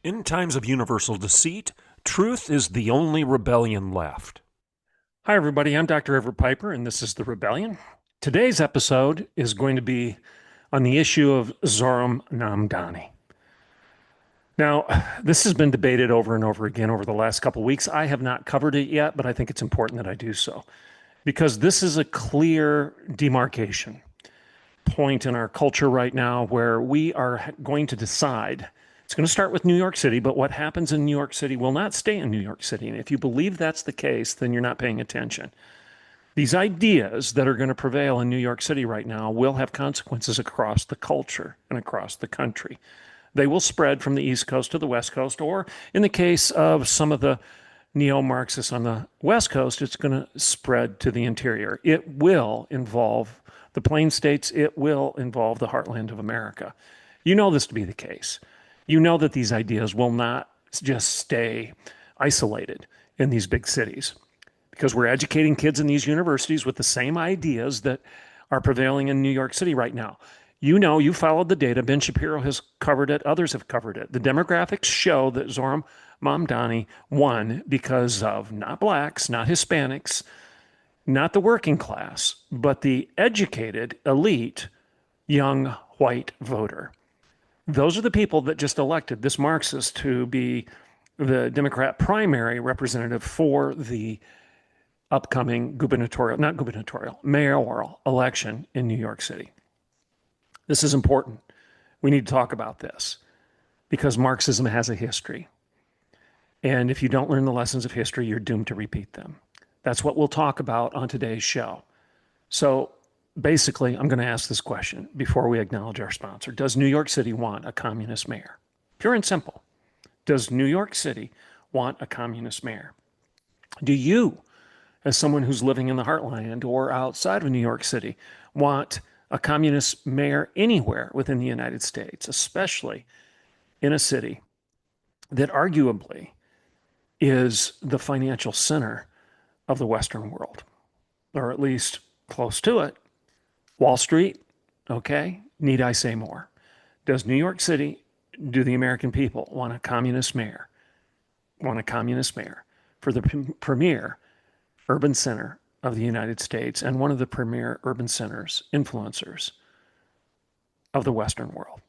In times of universal deceit, truth is the only rebellion left. Hi, everybody. I'm Dr. Everett Piper, and this is The Rebellion. Today's episode is going to be on the issue of Zoram Mamdani. Now, this has been debated over and over again over the last couple of weeks. I have not covered it yet, but I think it's important that I do so because this is a clear demarcation point in our culture right now where we are going to decide. It's going to start with New York City, but what happens in New York City will not stay in New York City. And if you believe that's the case, then you're not paying attention. These ideas that are going to prevail in New York City right now will have consequences across the culture and across the country. They will spread from the East Coast to the West Coast, or in the case of some of the neo-Marxists on the West Coast, it's going to spread to the interior. It will involve the Plain States. It will involve the heartland of America. You know this to be the case. You know that these ideas will not just stay isolated in these big cities because we're educating kids in these universities with the same ideas that are prevailing in New York City right now. You know, you followed the data. Ben Shapiro has covered it. Others have covered it. The demographics show that Zoram Mamdani won because of not blacks, not Hispanics, not the working class, but the educated, elite, young white voter. Those are the people that just elected this Marxist to be the Democrat primary representative for the upcoming mayoral election in New York City. This is important. We need to talk about this because Marxism has a history. And if you don't learn the lessons of history, you're doomed to repeat them. That's what we'll talk about on today's show. So basically, I'm going to ask this question before we acknowledge our sponsor. Does New York City want a communist mayor? Pure and simple. Does New York City want a communist mayor? Do you, as someone who's living in the heartland or outside of New York City, want a communist mayor anywhere within the United States, especially in a city that arguably is the financial center of the Western world, or at least close to it? Wall Street, okay, need I say more? Does New York City, do the American people want a communist mayor? Want a communist mayor for the premier urban center of the United States and one of the premier urban centers, influencers of the Western world?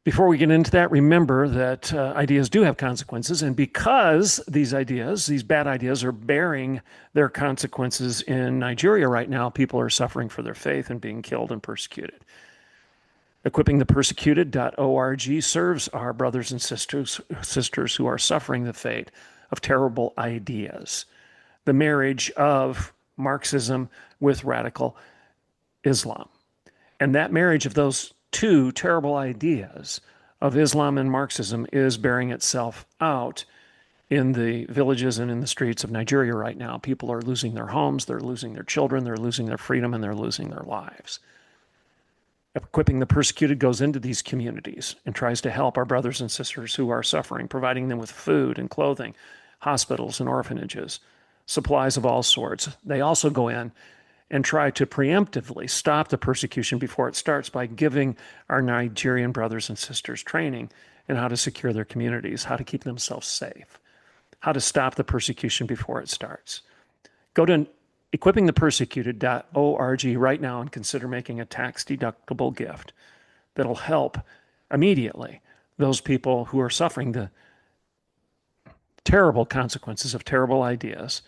Before we get into that, remember that ideas do have consequences. And because these ideas, these bad ideas, are bearing their consequences in Nigeria right now, people are suffering for their faith and being killed and persecuted. Equippingthepersecuted.org serves our brothers and sisters who are suffering the fate of terrible ideas. The marriage of Marxism with radical Islam. And that marriage of those two terrible ideas of Islam and Marxism is bearing itself out in the villages and in the streets of Nigeria right now. People are losing their homes, they're losing their children, they're losing their freedom, and they're losing their lives. Equipping the Persecuted goes into these communities and tries to help our brothers and sisters who are suffering, providing them with food and clothing, hospitals and orphanages, supplies of all sorts. They also go in and try to preemptively stop the persecution before it starts by giving our Nigerian brothers and sisters training in how to secure their communities, how to keep themselves safe, how to stop the persecution before it starts. Go to equippingthepersecuted.org right now and consider making a tax-deductible gift that'll help immediately those people who are suffering the terrible consequences of terrible ideas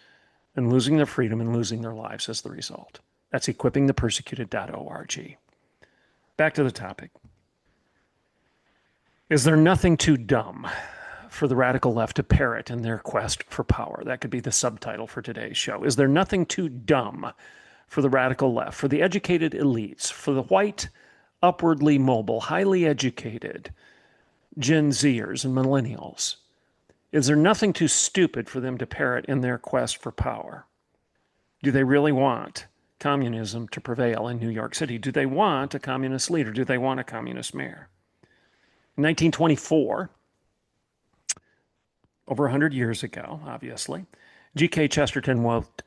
and losing their freedom and losing their lives as the result. That's equippingthepersecuted.org. Back to the topic. Is there nothing too dumb for the radical left to parrot in their quest for power? That could be the subtitle for today's show. Is there nothing too dumb for the radical left, for the educated elites, for the white, upwardly mobile, highly educated Gen Zers and millennials? Is there nothing too stupid for them to parrot in their quest for power? Do they really want communism to prevail in New York City? Do they want a communist leader? Do they want a communist mayor? In 1924, over 100 years ago, obviously, G.K. Chesterton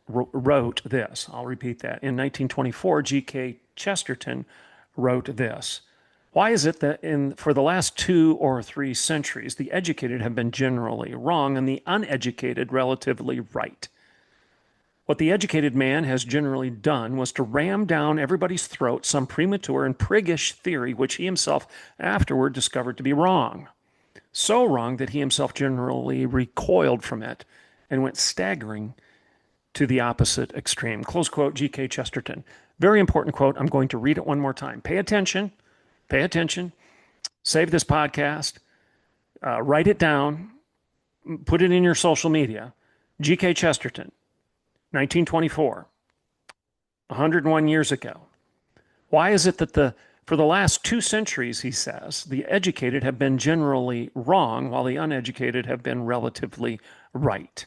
wrote this. I'll repeat that. In 1924, G.K. Chesterton wrote this. Why is it that for the last 2 or 3 centuries, the educated have been generally wrong and the uneducated relatively right? What the educated man has generally done was to ram down everybody's throat some premature and priggish theory which he himself afterward discovered to be wrong. So wrong that he himself generally recoiled from it and went staggering to the opposite extreme. Close quote, G.K. Chesterton. Very important quote. I'm going to read it one more time. Pay attention. Pay attention. Save this podcast. Write it down. Put it in your social media. G.K. Chesterton, 1924, 101 years ago. Why is it that for the last 2 centuries, he says, the educated have been generally wrong while the uneducated have been relatively right?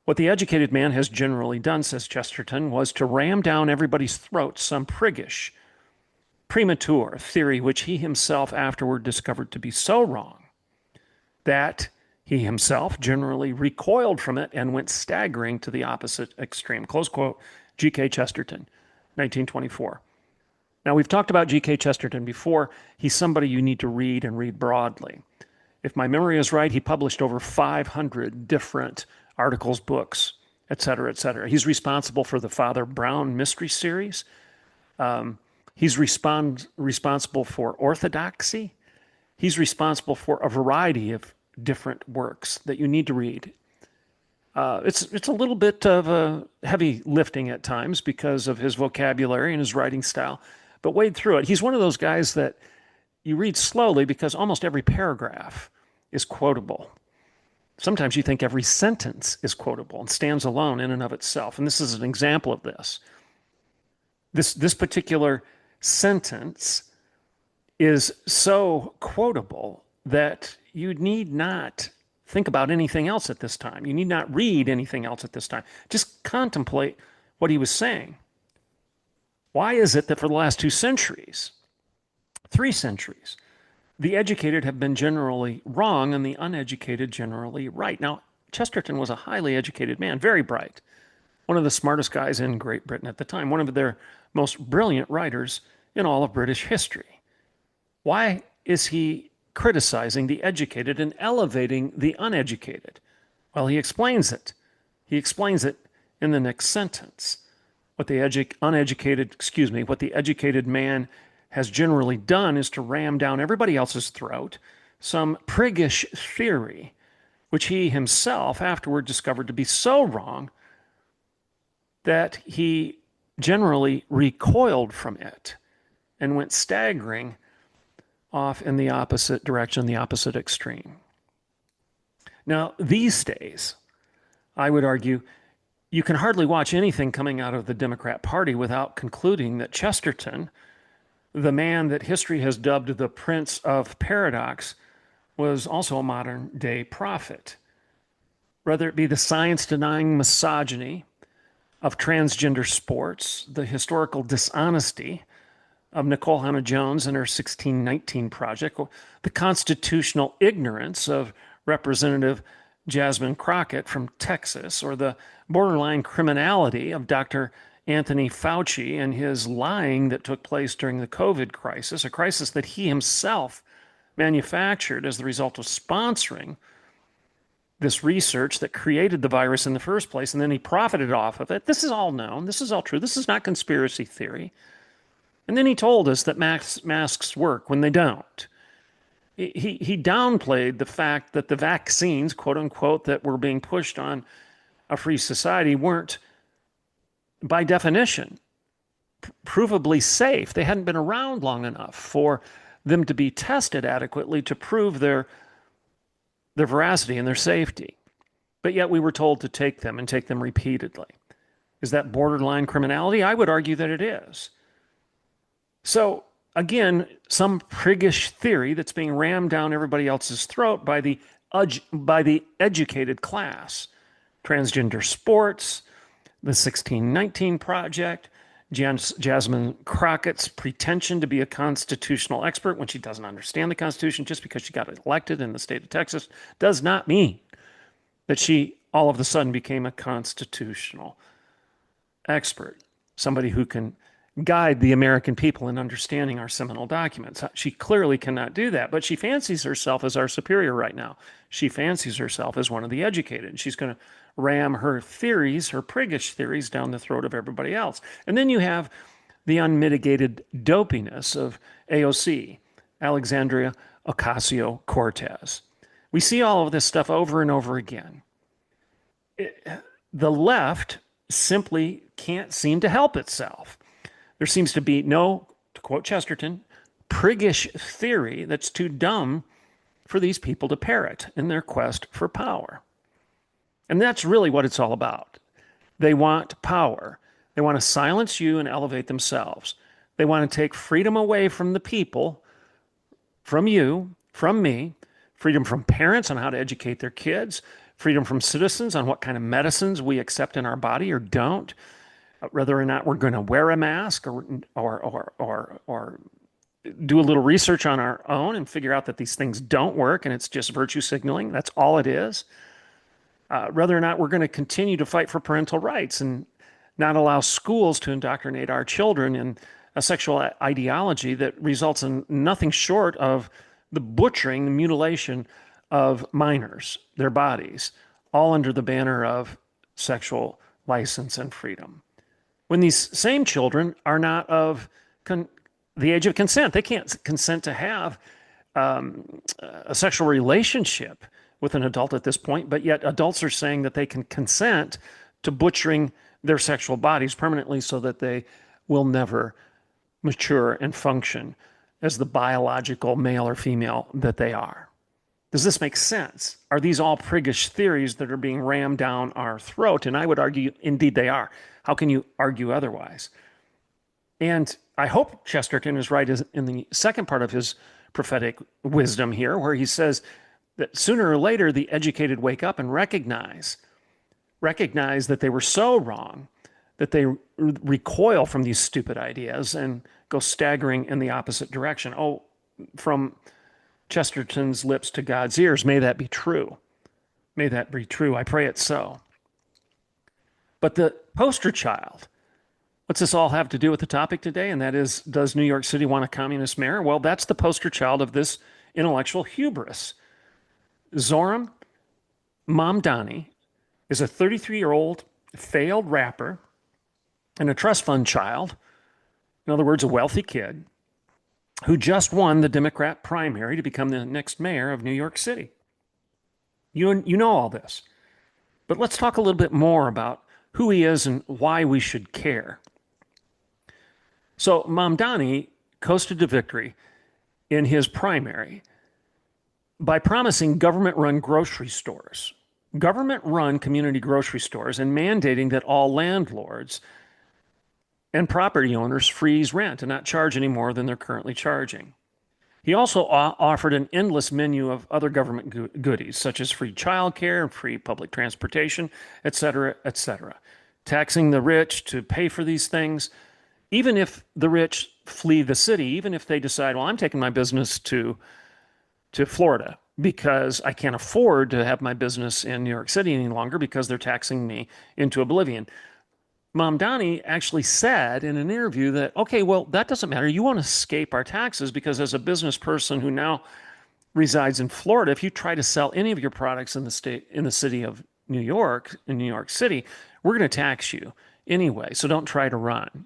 What the educated man has generally done, says Chesterton, was to ram down everybody's throat some priggish, premature theory which he himself afterward discovered to be so wrong that he himself generally recoiled from it and went staggering to the opposite extreme. Close quote, G.K. Chesterton, 1924. Now, we've talked about G.K. Chesterton before. He's somebody you need to read and read broadly. If my memory is right, he published over 500 different articles, books, et cetera, et cetera. He's responsible for the Father Brown mystery series. He's responsible for orthodoxy. He's responsible for a variety of different works that you need to read. It's a little bit of a heavy lifting at times because of his vocabulary and his writing style, but wade through it. He's one of those guys that you read slowly because almost every paragraph is quotable. Sometimes you think every sentence is quotable and stands alone in and of itself. And this is an example of this. This particular sentence is so quotable that you need not think about anything else at this time. You need not read anything else at this time. Just contemplate what he was saying. Why is it that for the last 2 centuries, 3 centuries, the educated have been generally wrong and the uneducated generally right? Now, Chesterton was a highly educated man, very bright, one of the smartest guys in Great Britain at the time, one of their most brilliant writers in all of British history. Why is he criticizing the educated and elevating the uneducated? Well, he explains it. He explains it in the next sentence. What the educated man has generally done is to ram down everybody else's throat some priggish theory, which he himself afterward discovered to be so wrong that he generally recoiled from it and went staggering off in the opposite direction, the opposite extreme. Now, these days, I would argue, you can hardly watch anything coming out of the Democrat Party without concluding that Chesterton, the man that history has dubbed the Prince of Paradox, was also a modern-day prophet. Whether it be the science-denying misogyny of transgender sports, the historical dishonesty of Nicole Hannah-Jones and her 1619 Project, the constitutional ignorance of Representative Jasmine Crockett from Texas, or the borderline criminality of Dr. Anthony Fauci and his lying that took place during the COVID crisis, a crisis that he himself manufactured as the result of sponsoring this research that created the virus in the first place, and then he profited off of it. This is all known. This is all true. This is not conspiracy theory. And then he told us that masks work when they don't. He downplayed the fact that the vaccines, quote unquote, that were being pushed on a free society weren't, by definition, provably safe. They hadn't been around long enough for them to be tested adequately to prove their veracity and their safety. But yet we were told to take them and take them repeatedly. Is that borderline criminality? I would argue that it is. So, again, some priggish theory that's being rammed down everybody else's throat by the educated class. Transgender sports, the 1619 Project, Jasmine Crockett's pretension to be a constitutional expert when she doesn't understand the Constitution just because she got elected in the state of Texas does not mean that she all of a sudden became a constitutional expert, somebody who can guide the American people in understanding our seminal documents. She clearly cannot do that, but she fancies herself as our superior right now. She fancies herself as one of the educated. She's going to ram her theories, her priggish theories, down the throat of everybody else. And then you have the unmitigated dopiness of AOC, Alexandria Ocasio-Cortez. We see all of this stuff over and over again. The left simply can't seem to help itself. There seems to be no, to quote Chesterton, priggish theory that's too dumb for these people to parrot in their quest for power. And that's really what it's all about. They want power. They want to silence you and elevate themselves. They want to take freedom away from the people, from you, from me, freedom from parents on how to educate their kids, freedom from citizens on what kind of medicines we accept in our body or don't, whether or not we're going to wear a mask or do a little research on our own and figure out that these things don't work and it's just virtue signaling. That's all it is. Whether or not we're going to continue to fight for parental rights and not allow schools to indoctrinate our children in a sexual ideology that results in nothing short of the butchering, the mutilation of minors, their bodies, all under the banner of sexual license and freedom. When these same children are not of the age of consent, they can't consent to have a sexual relationship with an adult at this point, but yet adults are saying that they can consent to butchering their sexual bodies permanently so that they will never mature and function as the biological male or female that they are. Does this make sense? Are these all priggish theories that are being rammed down our throat? And I would argue, indeed they are. How can you argue otherwise? And I hope Chesterton is right in the second part of his prophetic wisdom here, where he says that sooner or later the educated wake up and recognize that they were so wrong that they recoil from these stupid ideas and go staggering in the opposite direction. Oh, from Chesterton's lips to God's ears, may that be true. May that be true. I pray it's so. But the poster child, what's this all have to do with the topic today? And that is, does New York City want a communist mayor? Well, that's the poster child of this intellectual hubris. Zoram Mamdani is a 33-year-old failed rapper and a trust fund child, in other words, a wealthy kid, who just won the Democrat primary to become the next mayor of New York City. You know all this. But let's talk a little bit more about who he is and why we should care. So Mamdani coasted to victory in his primary by promising government-run grocery stores, government-run community grocery stores, and mandating that all landlords and property owners freeze rent and not charge any more than they're currently charging. He also offered an endless menu of other government goodies, such as free childcare and free public transportation, et cetera, taxing the rich to pay for these things. Even if the rich flee the city, even if they decide, well, I'm taking my business to Florida because I can't afford to have my business in New York City any longer because they're taxing me into oblivion. Mamdani actually said in an interview that, okay, well, that doesn't matter. You want to escape our taxes because as a business person who now resides in Florida, if you try to sell any of your products in the city of New York, in New York City, we're going to tax you anyway. So don't try to run.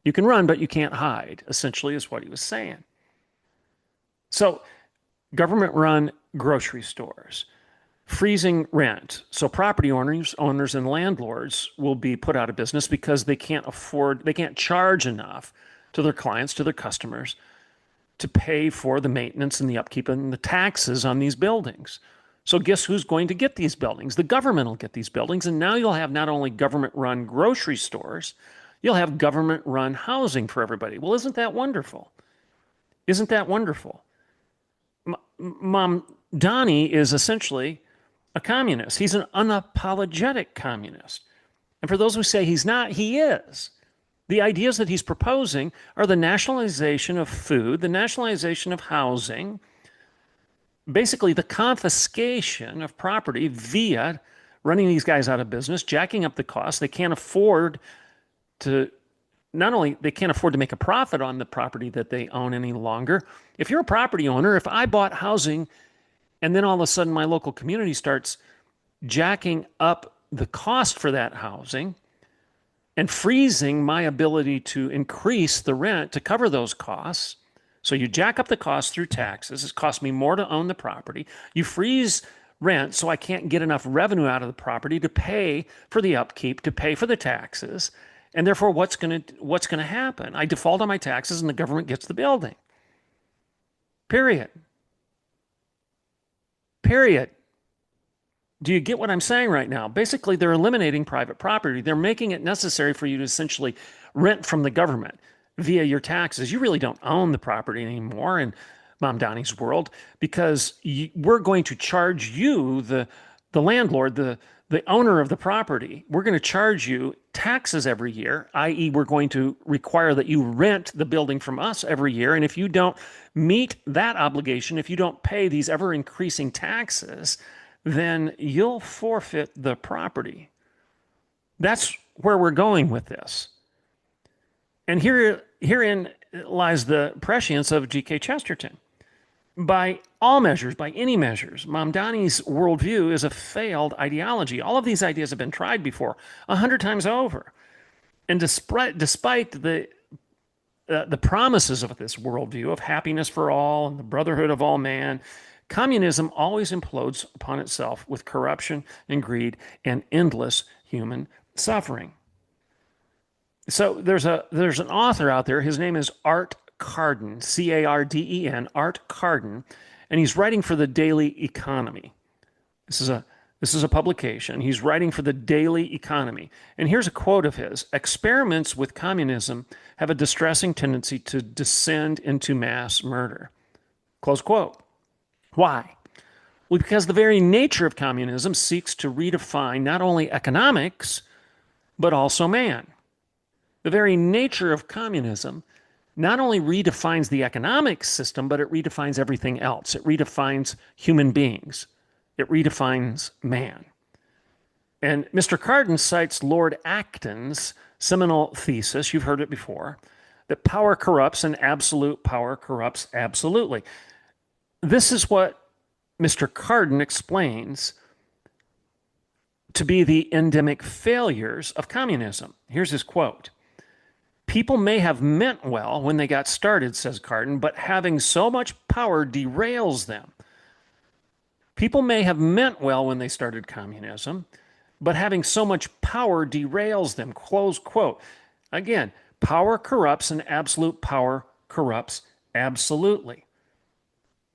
You can run, but you can't hide, essentially is what he was saying. So government-run grocery stores, freezing rent. So property owners and landlords will be put out of business because they can't charge enough to their clients, to their customers, to pay for the maintenance and the upkeep and the taxes on these buildings. So guess who's going to get these buildings? The government will get these buildings. And now you'll have not only government-run grocery stores, you'll have government-run housing for everybody. Well, isn't that wonderful? Isn't that wonderful? Mamdani is essentially a communist. He's an unapologetic communist. And for those who say he's not, he is. The ideas that he's proposing are the nationalization of food, the nationalization of housing, basically the confiscation of property via running these guys out of business, jacking up the costs. They can't afford to not only they can't afford to make a profit on the property that they own any longer. If you're a property owner, if I bought housing and then all of a sudden my local community starts jacking up the cost for that housing and freezing my ability to increase the rent to cover those costs. So you jack up the cost through taxes. It costs me more to own the property. You freeze rent so I can't get enough revenue out of the property to pay for the upkeep, to pay for the taxes. And therefore, what's going to happen? I default on my taxes and the government gets the building. Period. Period. Do you get what I'm saying right now? Basically, they're eliminating private property. They're making it necessary for you to essentially rent from the government via your taxes. You really don't own the property anymore in Mamdani's world because we're going to charge you, the landlord, the owner of the property. We're going to charge you taxes every year, i.e., we're going to require that you rent the building from us every year. And if you don't meet that obligation, if you don't pay these ever increasing taxes, then you'll forfeit the property. That's where we're going with this. And herein lies the prescience of G.K. Chesterton. By all measures, by any measures, Mamdani's worldview is a failed ideology. All of these ideas have been tried before 100 times over. And despite the promises of this worldview of happiness for all and the brotherhood of all man, communism always implodes upon itself with corruption and greed and endless human suffering. So there's an author out there. His name is Art Carden, C-A-R-D-E-N, Art Carden, and he's writing for the Daily Economy. This is a publication. He's writing for the Daily Economy. And here's a quote of his: "Experiments with communism have a distressing tendency to descend into mass murder." Close quote. Why? Well, because the very nature of communism seeks to redefine not only economics, but also man. The very nature of communism not only redefines the economic system, but it redefines everything else. It redefines human beings. It redefines man. And Mr. Carden cites Lord Acton's seminal thesis, you've heard it before, that power corrupts and absolute power corrupts absolutely. This is what Mr. Carden explains to be the endemic failures of communism. Here's his quote: "People may have meant well when they got started," says Carden, "but having so much power derails them. People may have meant well when they started communism, but having so much power derails them." Close quote. Again, power corrupts and absolute power corrupts absolutely.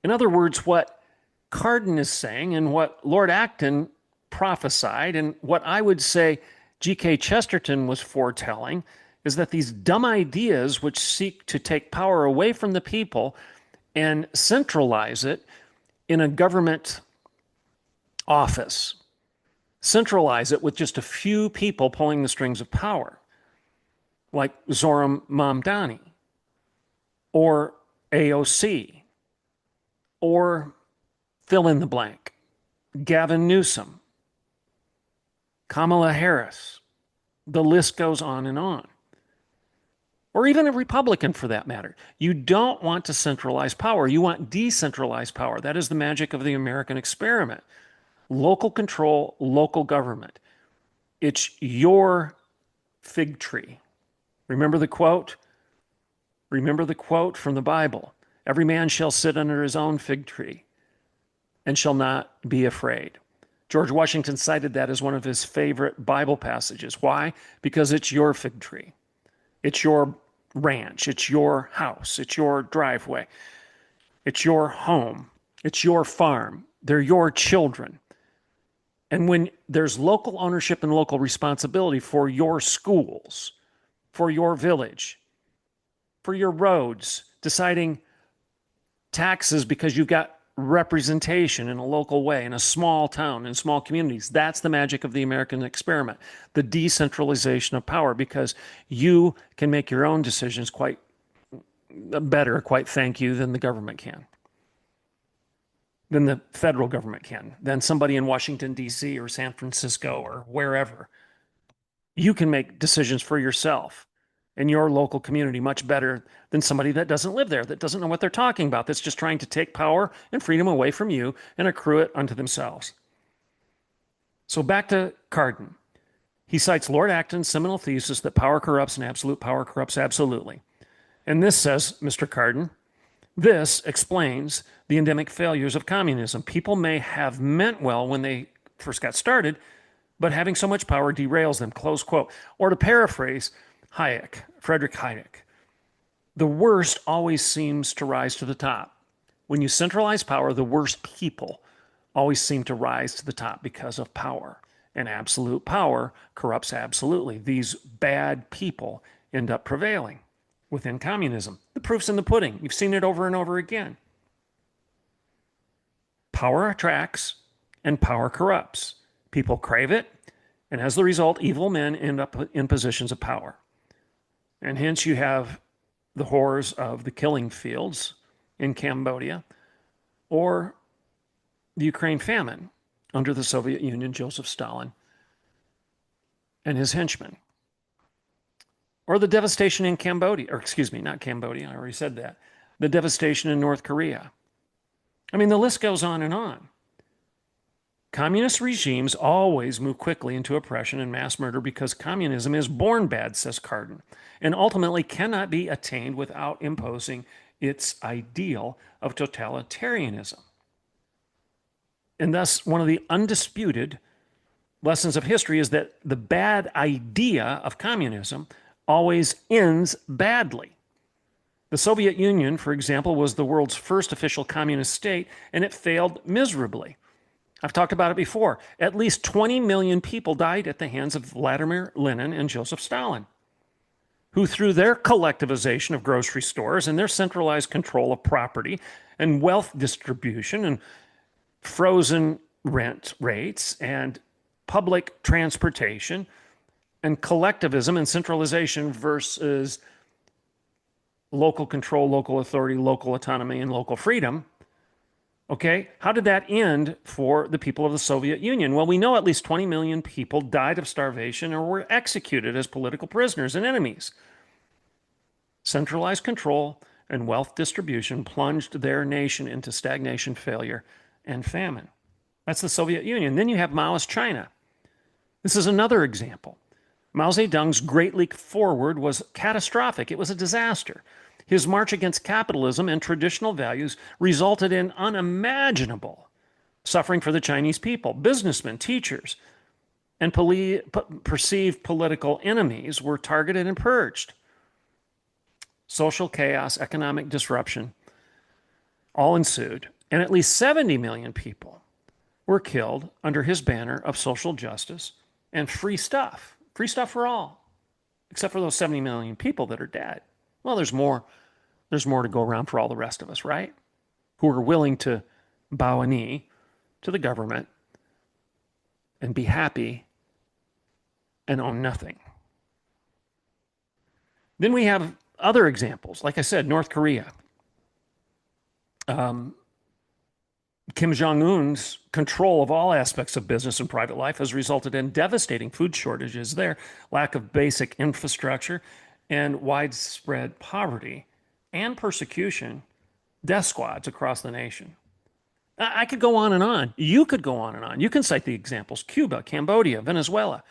In other words, what Carden is saying and what Lord Acton prophesied and what I would say G.K. Chesterton was foretelling is that these dumb ideas which seek to take power away from the people and centralize it in a government office, centralize it with just a few people pulling the strings of power, like Zoram Mamdani or AOC or fill in the blank, Gavin Newsom, Kamala Harris. The list goes on and on. Or even a Republican for that matter. You don't want to centralize power. You want decentralized power. That is the magic of the American experiment. Local control, local government. It's your fig tree. Remember the quote? Remember the quote from the Bible. "Every man shall sit under his own fig tree and shall not be afraid." George Washington cited that as one of his favorite Bible passages. Why? Because it's your fig tree. It's your ranch. It's your house. It's your driveway. It's your home. It's your farm. They're your children. And when there's local ownership and local responsibility for your schools, for your village, for your roads, deciding taxes because you've got representation in a local way, in a small town, in small communities. That's the magic of the American experiment, the decentralization of power, because you can make your own decisions quite better, quite thank you, than the government can, than the federal government can, than somebody in Washington, D.C. or San Francisco or wherever. You can make decisions for yourself. in your local community much better than somebody that doesn't live there, that doesn't know what they're talking about, that's just trying to take power and freedom away from you and accrue it unto themselves. So back to Carden. He cites Lord Acton's seminal thesis that power corrupts and absolute power corrupts absolutely. And this, says Mr. Carden, this explains the endemic failures of communism. People may have meant well when they first got started, but having so much power derails them, close quote. Or to paraphrase Friedrich Hayek, the worst always seems to rise to the top. When you centralize power, the worst people always seem to rise to the top because of power. And absolute power corrupts absolutely. These bad people end up prevailing within communism. The proof's in the pudding. You've seen it over and over again. Power attracts and power corrupts. People crave it, and as the result, evil men end up in positions of power. And hence you have the horrors of the killing fields in Cambodia or the Ukraine famine under the Soviet Union, Joseph Stalin and his henchmen. Or the devastation in Cambodia, or excuse me, not Cambodia, I already said that. The devastation in North Korea. I mean, the list goes on and on. Communist regimes always move quickly into oppression and mass murder because communism is born bad, says Carden, and ultimately cannot be attained without imposing its ideal of totalitarianism. And thus, one of the undisputed lessons of history is that the bad idea of communism always ends badly. The Soviet Union, for example, was the world's first official communist state, and it failed miserably. I've talked about it before. At least 20 million people died at the hands of Vladimir Lenin and Joseph Stalin, who through their collectivization of grocery stores and their centralized control of property and wealth distribution and frozen rent rates and public transportation and collectivism and centralization versus local control, local authority, local autonomy, and local freedom. Okay, how did that end for the people of the Soviet Union? Well, we know at least 20 million people died of starvation or were executed as political prisoners and enemies. Centralized control and wealth distribution plunged their nation into stagnation, failure, and famine. That's the Soviet Union. Then you have Maoist China. This is another example. Mao Zedong's Great Leap Forward was catastrophic. It was a disaster. His march against capitalism and traditional values resulted in unimaginable suffering for the Chinese people. Businessmen, teachers, and perceived political enemies were targeted and purged. Social chaos, economic disruption, all ensued. And at least 70 million people were killed under his banner of social justice and free stuff for all, except for those 70 million people that are dead. Well, there's more to go around for all the rest of us, right? Who are willing to bow a knee to the government and be happy and own nothing. Then we have other examples. Like I said, North Korea. Kim Jong-un's control of all aspects of business and private life has resulted in devastating food shortages there, lack of basic infrastructure, and widespread poverty and persecution, death squads across the nation. I could go on and on. You could go on and on. You can cite the examples: Cuba, Cambodia, Venezuela,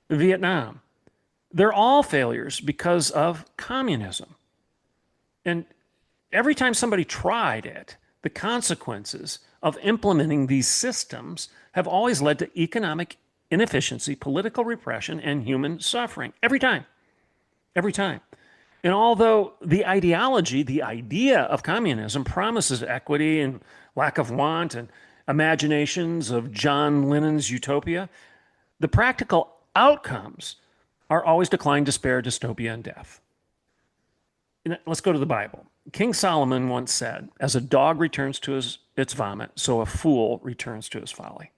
Vietnam. They're all failures because of communism. And every time somebody tried it, the consequences of implementing these systems have always led to economic inefficiency, political repression, and human suffering. Every time. Every time. And although the ideology, the idea of communism promises equity and lack of want and imaginations of John Lennon's utopia, the practical outcomes are always decline, despair, dystopia, and death. Let's go to the Bible. King Solomon once said, "As a dog returns to its vomit, so a fool returns to his folly."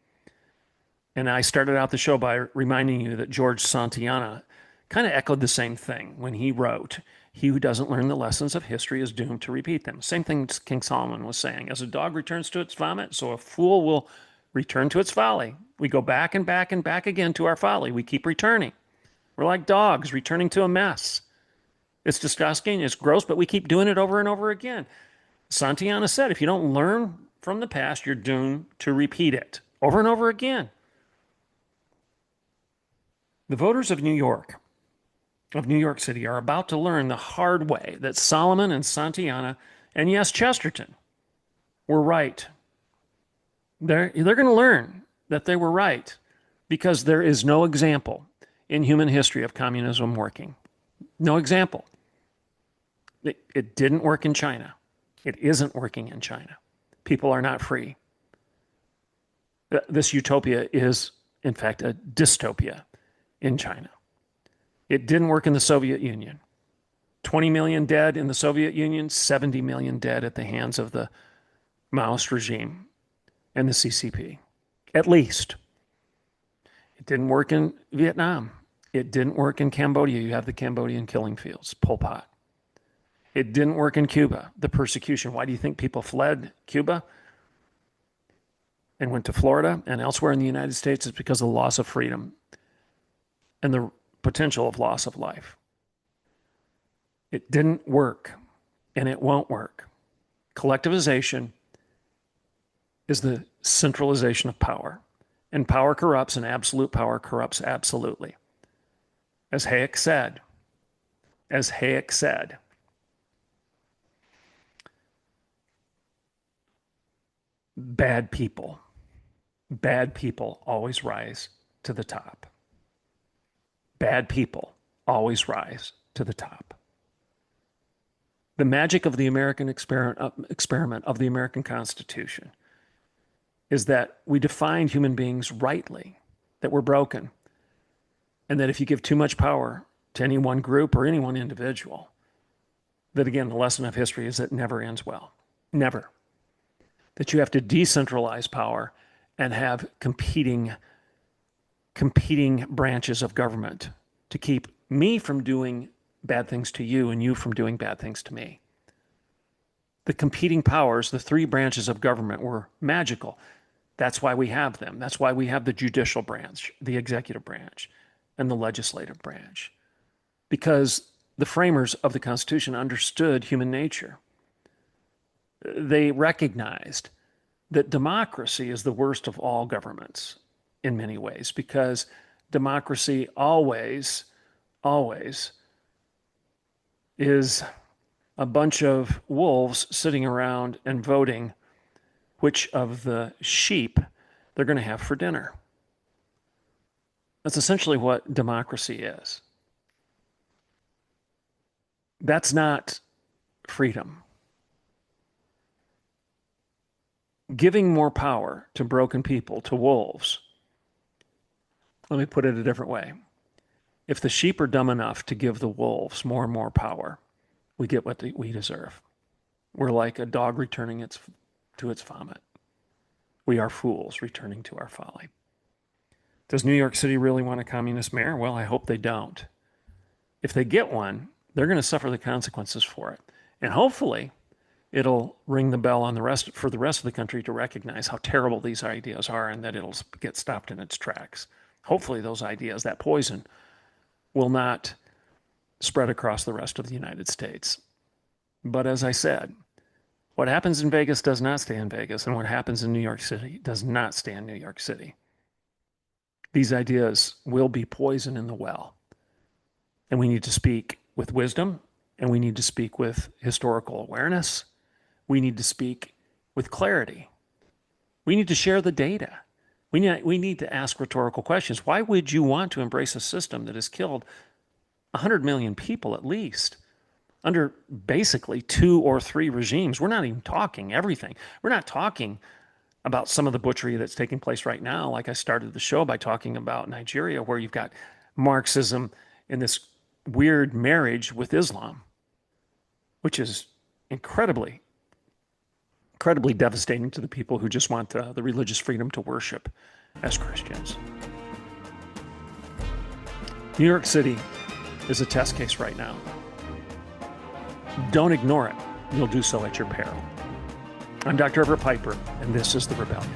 And I started out the show by reminding you that George Santayana kind of echoed the same thing when he wrote, "He who doesn't learn the lessons of history is doomed to repeat them." Same thing King Solomon was saying. As a dog returns to its vomit, so a fool will return to its folly. We go back and back and back again to our folly. We keep returning. We're like dogs returning to a mess. It's disgusting, it's gross, but we keep doing it over and over again. Santayana said, if you don't learn from the past, you're doomed to repeat it over and over again. The voters of New York City, are about to learn the hard way that Solomon and Santayana, and yes, Chesterton, were right. They're going to learn that they were right because there is no example in human history of communism working. No example. It didn't work in China. It isn't working in China. People are not free. This utopia is, in fact, a dystopia in China. It didn't work in the Soviet Union. 20 million dead in the Soviet Union, 70 million dead at the hands of the Maoist regime and the CCP, at least. It didn't work in Vietnam. It didn't work in Cambodia. You have the Cambodian killing fields, Pol Pot. It didn't work in Cuba, the persecution. Why do you think people fled Cuba and went to Florida and elsewhere in the United States? It's because of the loss of freedom and the potential of loss of life. It didn't work, and it won't work. Collectivization is the centralization of power, and power corrupts, and absolute power corrupts absolutely. As Hayek said, bad people always rise to the top. Bad people always rise to the top. The magic of the American experiment of the American Constitution is that we defined human beings rightly, that we're broken, and that if you give too much power to any one group or any one individual, that again, the lesson of history is that it never ends well. Never. That you have to decentralize power and have competing branches of government to keep me from doing bad things to you and you from doing bad things to me. The competing powers, the three branches of government, were magical. That's why we have them. That's why we have the judicial branch, the executive branch, and the legislative branch. Because the framers of the Constitution understood human nature. They recognized that democracy is the worst of all governments in many ways, because democracy always is a bunch of wolves sitting around and voting which of the sheep they're going to have for dinner. That's essentially what democracy is. That's not freedom. Giving more power to broken people, to wolves. Let me put it a different way. If the sheep are dumb enough to give the wolves more and more power, we get what we deserve. We're like a dog returning to its vomit. We are fools returning to our folly. Does New York City really want a communist mayor? Well, I hope they don't. If they get one, they're going to suffer the consequences for it. And hopefully, it'll ring the bell on for the rest of the country to recognize how terrible these ideas are and that it'll get stopped in its tracks. Hopefully those ideas, that poison, will not spread across the rest of the United States. But as I said, what happens in Vegas does not stay in Vegas, and what happens in New York City does not stay in New York City. These ideas will be poison in the well. And we need to speak with wisdom, and we need to speak with historical awareness. We need to speak with clarity. We need to share the data. We need to ask rhetorical questions. Why would you want to embrace a system that has killed 100 million people at least under basically 2 or 3 regimes? We're not even talking everything. We're not talking about some of the butchery that's taking place right now. Like I started the show by talking about Nigeria, where you've got Marxism in this weird marriage with Islam, which is incredibly devastating to the people who just want the religious freedom to worship as Christians. New York City is a test case right now. Don't ignore it. You'll do so at your peril. I'm Dr. Everett Piper, and this is The Rebellion.